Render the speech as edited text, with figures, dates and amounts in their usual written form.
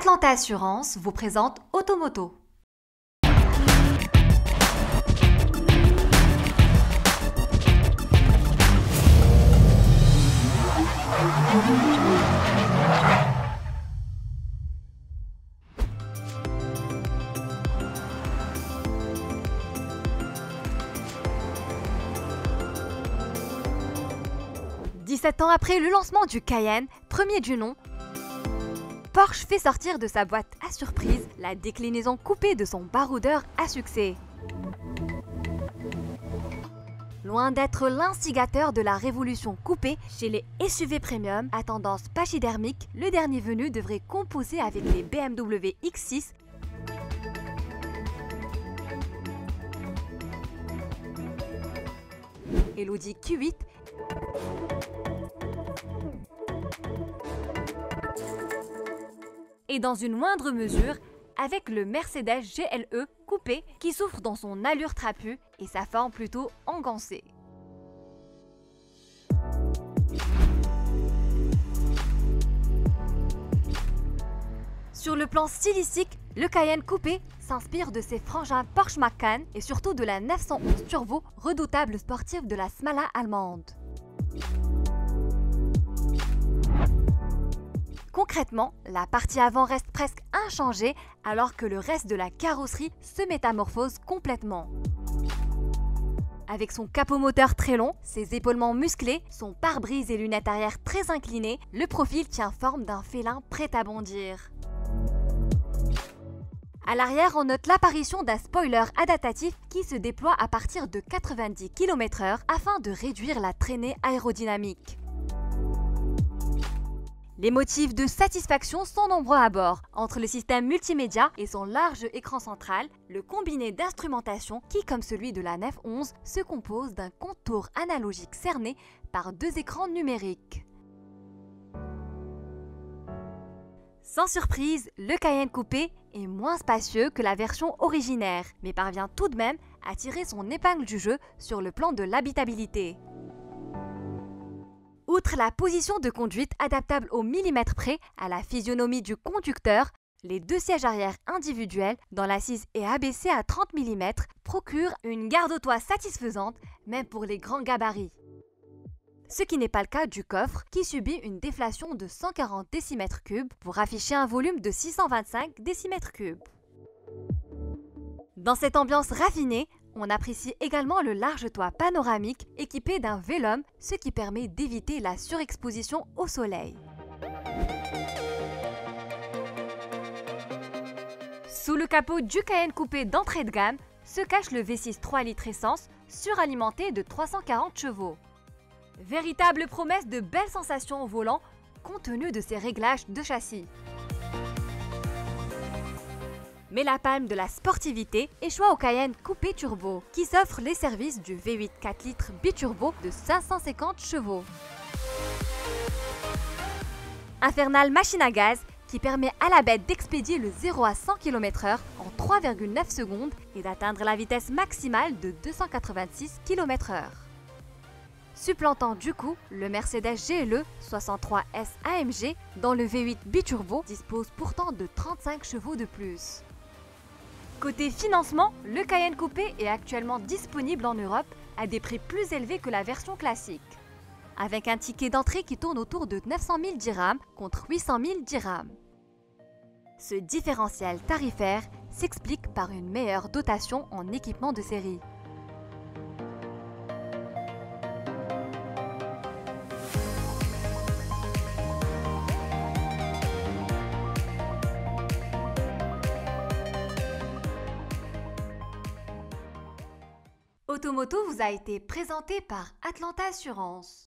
Atlanta Assurance vous présente Automoto. Dix-sept ans après le lancement du Cayenne, premier du nom, Porsche fait sortir de sa boîte à surprise la déclinaison coupée de son baroudeur à succès. Loin d'être l'instigateur de la révolution coupée, chez les SUV premium à tendance pachydermique, le dernier venu devrait composer avec les BMW X6 et l'Audi Q8 et dans une moindre mesure avec le Mercedes GLE coupé qui souffre dans son allure trapue et sa forme plutôt engoncée. Sur le plan stylistique, le Cayenne coupé s'inspire de ses frangins Porsche Macan et surtout de la 911 Turbo, redoutable sportive de la Smala allemande. Concrètement, la partie avant reste presque inchangée alors que le reste de la carrosserie se métamorphose complètement. Avec son capot moteur très long, ses épaulements musclés, son pare-brise et lunettes arrière très inclinées, le profil tient forme d'un félin prêt à bondir. À l'arrière, on note l'apparition d'un spoiler adaptatif qui se déploie à partir de 90 km/h afin de réduire la traînée aérodynamique. Les motifs de satisfaction sont nombreux à bord. Entre le système multimédia et son large écran central, le combiné d'instrumentation qui, comme celui de la 911, se compose d'un contour analogique cerné par deux écrans numériques. Sans surprise, le Cayenne coupé est moins spacieux que la version originaire, mais parvient tout de même à tirer son épingle du jeu sur le plan de l'habitabilité. Outre la position de conduite adaptable au millimètre près à la physionomie du conducteur, les deux sièges arrière individuels dans l'assise et abaissés à 30 mm procurent une garde au toit satisfaisante même pour les grands gabarits. Ce qui n'est pas le cas du coffre qui subit une déflation de 140 décimètres3 pour afficher un volume de 625 décimètres3. Dans cette ambiance raffinée, on apprécie également le large toit panoramique équipé d'un vélum, ce qui permet d'éviter la surexposition au soleil. Sous le capot du Cayenne coupé d'entrée de gamme se cache le V6 3 litres essence suralimenté de 340 chevaux. Véritable promesse de belles sensations au volant compte tenu de ses réglages de châssis. Mais la palme de la sportivité échoit au Cayenne coupé turbo, qui s'offre les services du V8 4 litres biturbo de 550 chevaux. Infernale machine à gaz qui permet à la bête d'expédier le 0 à 100 km/h en 3,9 secondes et d'atteindre la vitesse maximale de 286 km/h. Supplantant du coup le Mercedes GLE 63S AMG dont le V8 biturbo dispose pourtant de 35 chevaux de plus. Côté financement, le Cayenne coupé est actuellement disponible en Europe à des prix plus élevés que la version classique, avec un ticket d'entrée qui tourne autour de 900 000 dirhams contre 800 000 dirhams. Ce différentiel tarifaire s'explique par une meilleure dotation en équipement de série. Automoto vous a été présenté par Atlanta Assurance.